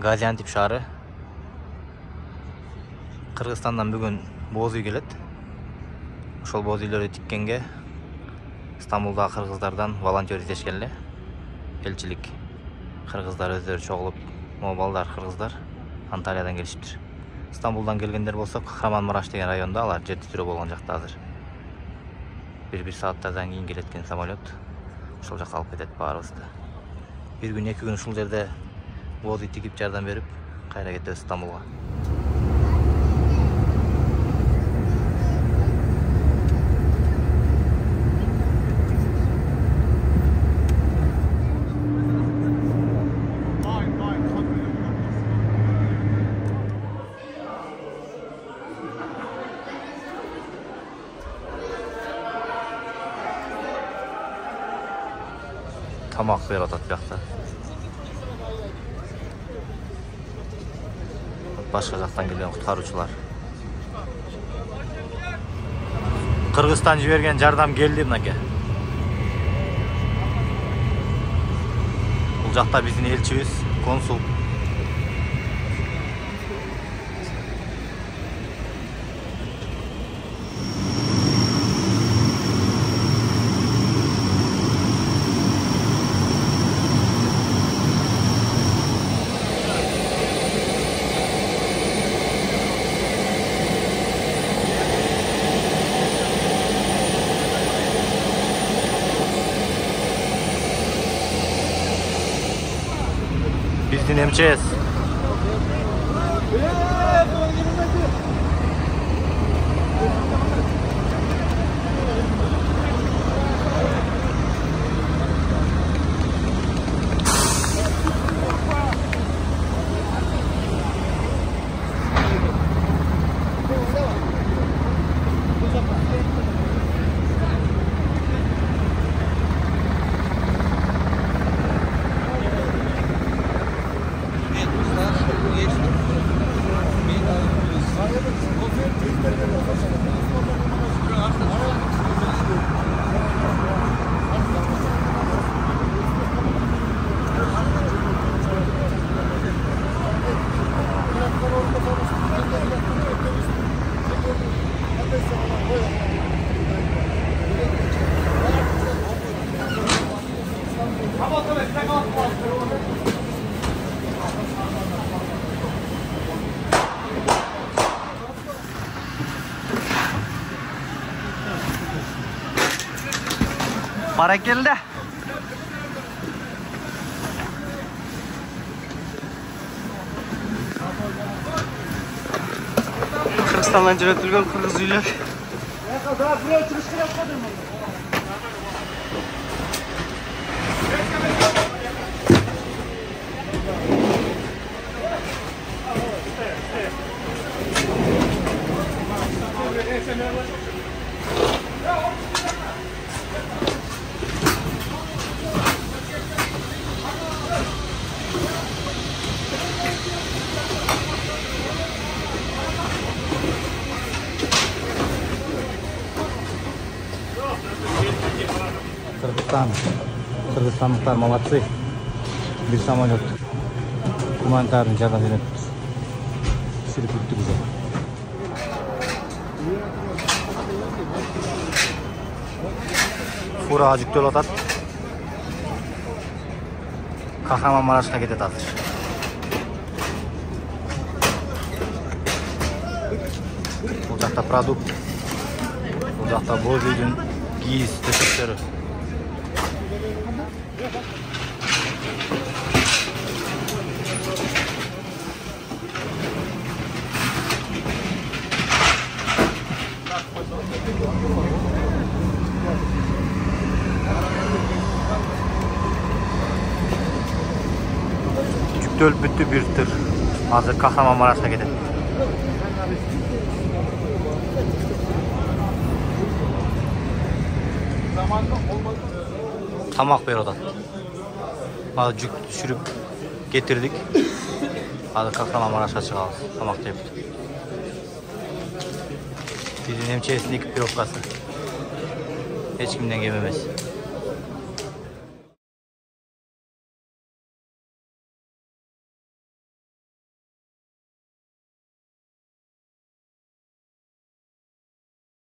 Gaziantep şahrı. Kırgızstandan bugün boz uy kelет. Ошол боз үйлөрдү тиккенге Стамбулда кыргыздардан волонтер издешкен эле. Элчилик кыргыздар өздөрү чогулуп, балдар кыргыздар Анталиядан келишиптир. Стамбулдан келгендер болсо, Кахраманмараш деген районда, алар жетитирүү болгон жакта азыр. Bir сааттардан кийин келет экен самолет. Ошол жакка алып кетет баарыбызды. Bir gün 2 gün ушул жерде боз үй тигип жардам берип, кайра кетебиз Стамбулга. Тамак берип атат бияқта. Башка жактан келген куткаруучулар. Кыргызстан жиберген жардам келди мынакей. Бул жакта биздин элчибиз, консул. Bizdin MЧС. Para geldi. Kırgızstan'dan jo'natilgan kırgız uylar. Кыргызстандыктар молодцы. Bir самолет гуманитарный жардам берет. Түсіріп бүттік уже. Фураға жүктеліп атат. Кахраманмарашқа кетет азыр. Бұл жақта продукт. Бұл жақта боз үйдің киіз төсектері. Жүктөлүп бүттү бир тыр. Азыр Кахраманмарашка кетет. Тамак берип атат. Азыр жүк түшүрүп кетирдик. Азыр Кахраманмарашка чыгабыз. Тамак жеп. Биздин МЧС'дин экипировкасы. Эч кимден кем эмес.